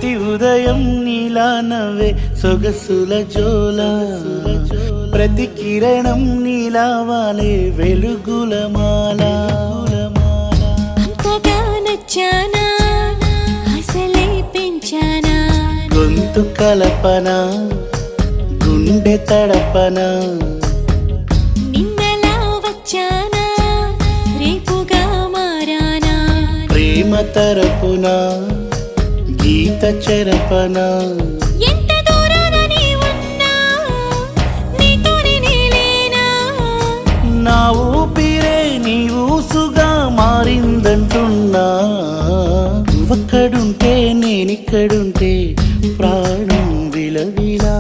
ప్రతి ఉదయం నీలా నవ్వే సొగసుల జోల ప్రతి కిరణం నీలా వాలే వెలుగుల మాల అంతగా నచ్చానా అసలే పెంచానా గొంతు కలపన గుండె తడపన నిన్నలా వచ్చానా రేపుగా మారానా ప్రేమ తరపున గీత చెరపన ఎంత దూరాన నీ ఉన్నా నీతోనే నేలేనా నా ఊపిరే నీ ఊసుగా మారిందంటున్నా నువ్వక్కడుంటే నేనిక్కడుంటే ప్రాణం విలవిలా